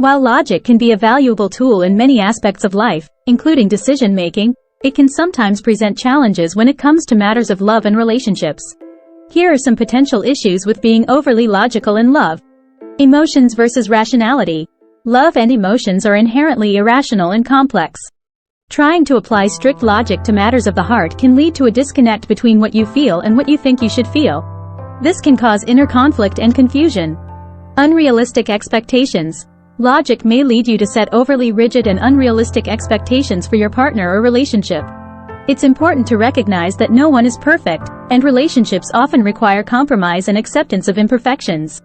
While logic can be a valuable tool in many aspects of life, including decision-making, it can sometimes present challenges when it comes to matters of love and relationships. Here are some potential issues with being overly logical in love. Emotions versus rationality. Love and emotions are inherently irrational and complex. Trying to apply strict logic to matters of the heart can lead to a disconnect between what you feel and what you think you should feel. This can cause inner conflict and confusion. Unrealistic expectations. Logic may lead you to set overly rigid and unrealistic expectations for your partner or relationship. It's important to recognize that no one is perfect, and relationships often require compromise and acceptance of imperfections.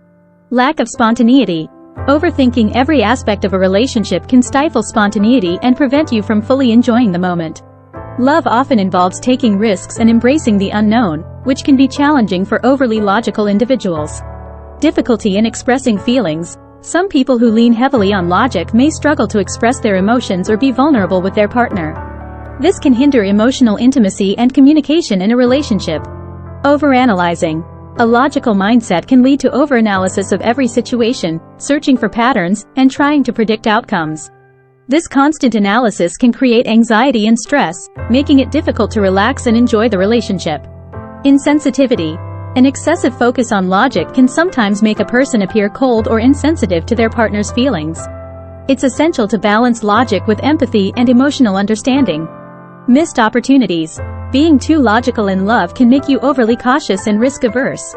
Lack of spontaneity. Overthinking every aspect of a relationship can stifle spontaneity and prevent you from fully enjoying the moment. Love often involves taking risks and embracing the unknown, which can be challenging for overly logical individuals. Difficulty in expressing feelings. Some people who lean heavily on logic may struggle to express their emotions or be vulnerable with their partner. This can hinder emotional intimacy and communication in a relationship. Overanalyzing. A logical mindset can lead to overanalysis of every situation, searching for patterns, and trying to predict outcomes. This constant analysis can create anxiety and stress, making it difficult to relax and enjoy the relationship. Insensitivity. An excessive focus on logic can sometimes make a person appear cold or insensitive to their partner's feelings. It's essential to balance logic with empathy and emotional understanding. Missed opportunities. Being too logical in love can make you overly cautious and risk-averse.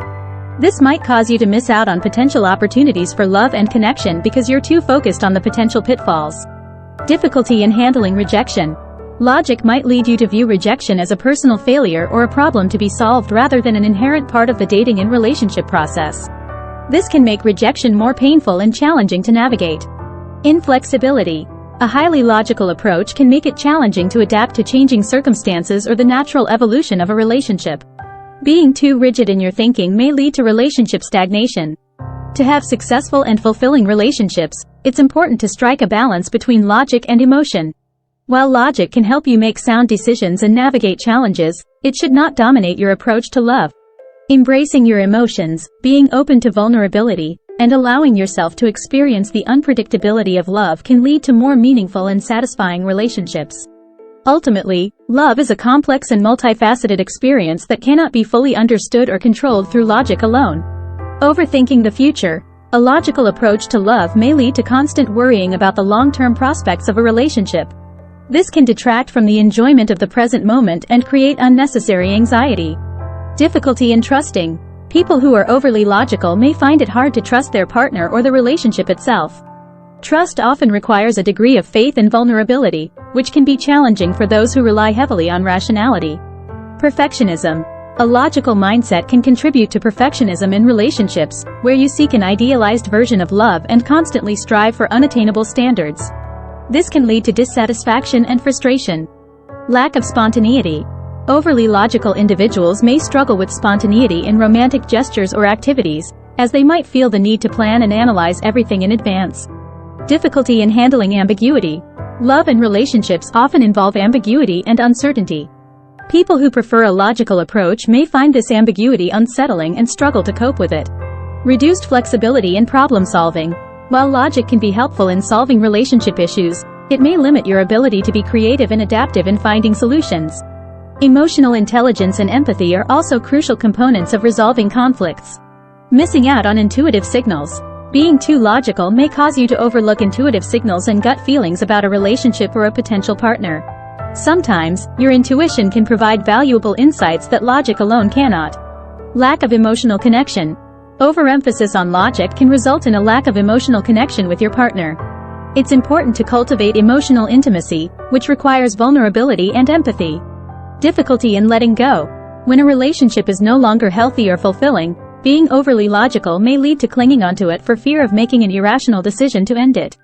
This might cause you to miss out on potential opportunities for love and connection because you're too focused on the potential pitfalls. Difficulty in handling rejection. Logic might lead you to view rejection as a personal failure or a problem to be solved rather than an inherent part of the dating and relationship process. This can make rejection more painful and challenging to navigate. Inflexibility. A highly logical approach can make it challenging to adapt to changing circumstances or the natural evolution of a relationship. Being too rigid in your thinking may lead to relationship stagnation. To have successful and fulfilling relationships, it's important to strike a balance between logic and emotion. While logic can help you make sound decisions and navigate challenges, it should not dominate your approach to love. Embracing your emotions, being open to vulnerability, and allowing yourself to experience the unpredictability of love can lead to more meaningful and satisfying relationships. Ultimately, love is a complex and multifaceted experience that cannot be fully understood or controlled through logic alone. Overthinking the future. A logical approach to love may lead to constant worrying about the long-term prospects of a relationship. This can detract from the enjoyment of the present moment and create unnecessary anxiety. Difficulty in trusting. People who are overly logical may find it hard to trust their partner or the relationship itself. Trust often requires a degree of faith and vulnerability, which can be challenging for those who rely heavily on rationality. Perfectionism. A logical mindset can contribute to perfectionism in relationships, where you seek an idealized version of love and constantly strive for unattainable standards. This can lead to dissatisfaction and frustration. Lack of spontaneity. Overly logical individuals may struggle with spontaneity in romantic gestures or activities, as they might feel the need to plan and analyze everything in advance. Difficulty in handling ambiguity. Love and relationships often involve ambiguity and uncertainty. People who prefer a logical approach may find this ambiguity unsettling and struggle to cope with it. Reduced flexibility in problem solving. While logic can be helpful in solving relationship issues, it may limit your ability to be creative and adaptive in finding solutions. Emotional intelligence and empathy are also crucial components of resolving conflicts. Missing out on intuitive signals. Being too logical may cause you to overlook intuitive signals and gut feelings about a relationship or a potential partner. Sometimes, your intuition can provide valuable insights that logic alone cannot. Lack of emotional connection. Overemphasis on logic can result in a lack of emotional connection with your partner. It's important to cultivate emotional intimacy, which requires vulnerability and empathy. Difficulty in letting go. When a relationship is no longer healthy or fulfilling, being overly logical may lead to clinging onto it for fear of making an irrational decision to end it.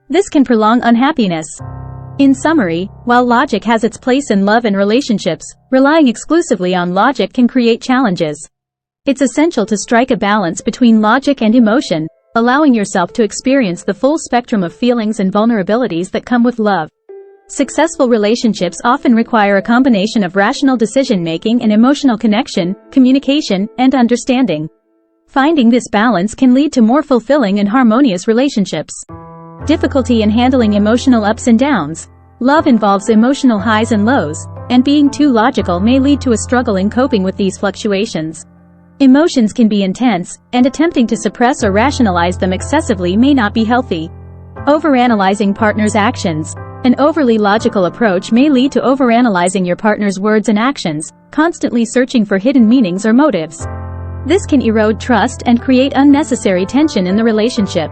This can prolong unhappiness. In summary, while logic has its place in love and relationships, relying exclusively on logic can create challenges. It's essential to strike a balance between logic and emotion, allowing yourself to experience the full spectrum of feelings and vulnerabilities that come with love. Successful relationships often require a combination of rational decision-making and emotional connection, communication, and understanding. Finding this balance can lead to more fulfilling and harmonious relationships. Difficulty in handling emotional ups and downs. Love involves emotional highs and lows, and being too logical may lead to a struggle in coping with these fluctuations. Emotions can be intense, and attempting to suppress or rationalize them excessively may not be healthy. Overanalyzing partner's actions. An overly logical approach may lead to overanalyzing your partner's words and actions, constantly searching for hidden meanings or motives. This can erode trust and create unnecessary tension in the relationship.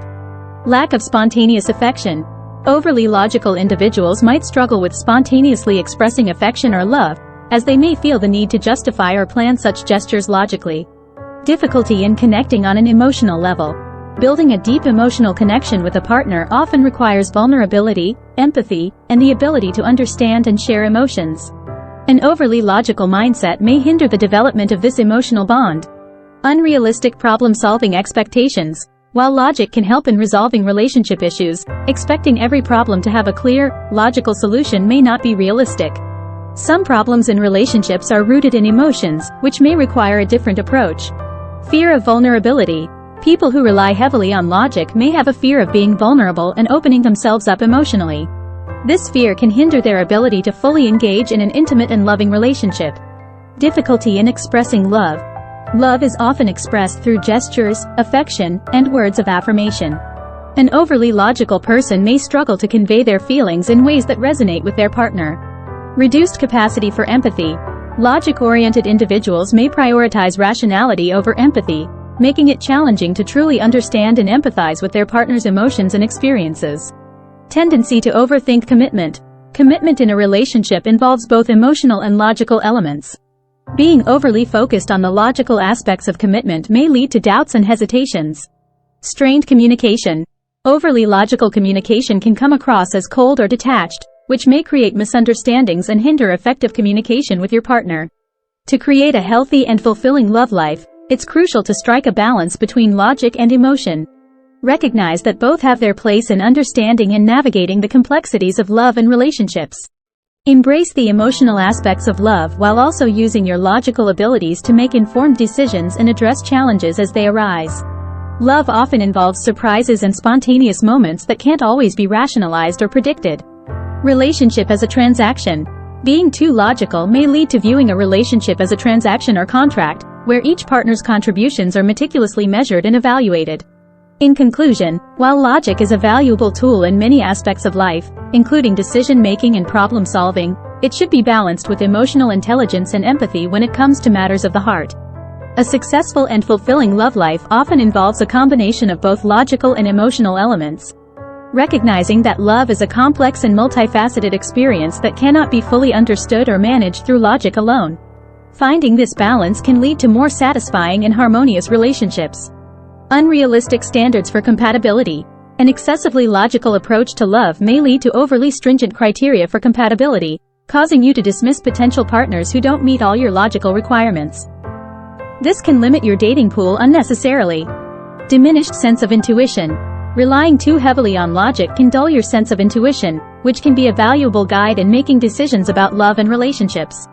Lack of spontaneous affection. Overly logical individuals might struggle with spontaneously expressing affection or love, as they may feel the need to justify or plan such gestures logically. Difficulty in connecting on an emotional level. Building a deep emotional connection with a partner often requires vulnerability, empathy, and the ability to understand and share emotions. An overly logical mindset may hinder the development of this emotional bond. Unrealistic problem-solving expectations. While logic can help in resolving relationship issues, expecting every problem to have a clear, logical solution may not be realistic. Some problems in relationships are rooted in emotions, which may require a different approach. Fear of vulnerability. People who rely heavily on logic may have a fear of being vulnerable and opening themselves up emotionally. This fear can hinder their ability to fully engage in an intimate and loving relationship. Difficulty in expressing love. Love is often expressed through gestures, affection, and words of affirmation. An overly logical person may struggle to convey their feelings in ways that resonate with their partner. Reduced capacity for empathy. Logic-oriented individuals may prioritize rationality over empathy, making it challenging to truly understand and empathize with their partner's emotions and experiences. Tendency to overthink commitment. Commitment in a relationship involves both emotional and logical elements. Being overly focused on the logical aspects of commitment may lead to doubts and hesitations. Strained communication. Overly logical communication can come across as cold or detached, which may create misunderstandings and hinder effective communication with your partner. To create a healthy and fulfilling love life, it's crucial to strike a balance between logic and emotion. Recognize that both have their place in understanding and navigating the complexities of love and relationships. Embrace the emotional aspects of love while also using your logical abilities to make informed decisions and address challenges as they arise. Love often involves surprises and spontaneous moments that can't always be rationalized or predicted. Relationship as a transaction. Being too logical may lead to viewing a relationship as a transaction or contract, where each partner's contributions are meticulously measured and evaluated. In conclusion, while logic is a valuable tool in many aspects of life, including decision-making and problem-solving, it should be balanced with emotional intelligence and empathy when it comes to matters of the heart. A successful and fulfilling love life often involves a combination of both logical and emotional elements. Recognizing that love is a complex and multifaceted experience that cannot be fully understood or managed through logic alone. Finding this balance can lead to more satisfying and harmonious relationships. Unrealistic standards for compatibility. An excessively logical approach to love may lead to overly stringent criteria for compatibility, causing you to dismiss potential partners who don't meet all your logical requirements. This can limit your dating pool unnecessarily. Diminished sense of intuition. Relying too heavily on logic can dull your sense of intuition, which can be a valuable guide in making decisions about love and relationships.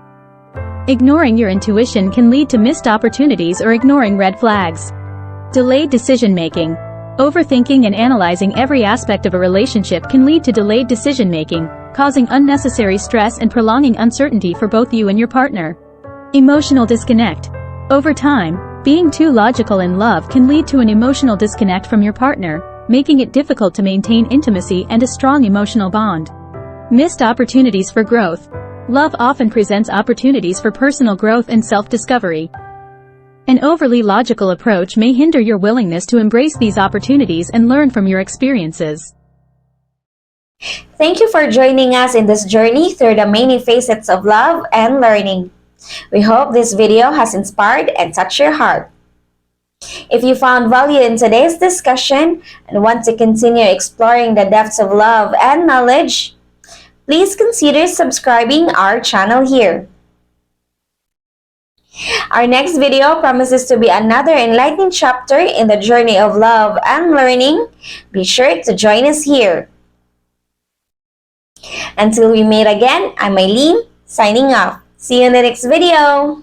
Ignoring your intuition can lead to missed opportunities or ignoring red flags. Delayed decision-making. Overthinking and analyzing every aspect of a relationship can lead to delayed decision-making, causing unnecessary stress and prolonging uncertainty for both you and your partner. Emotional disconnect. Over time, being too logical in love can lead to an emotional disconnect from your partner, making it difficult to maintain intimacy and a strong emotional bond. Missed opportunities for growth. Love often presents opportunities for personal growth and self-discovery. An overly logical approach may hinder your willingness to embrace these opportunities and learn from your experiences. Thank you for joining us in this journey through the many facets of love and learning. We hope this video has inspired and touched your heart. If you found value in today's discussion and want to continue exploring the depths of love and knowledge, please consider subscribing our channel here. Our next video promises to be another enlightening chapter in the journey of love and learning. Be sure to join us here. Until we meet again, I'm Eileen, signing off. See you in the next video.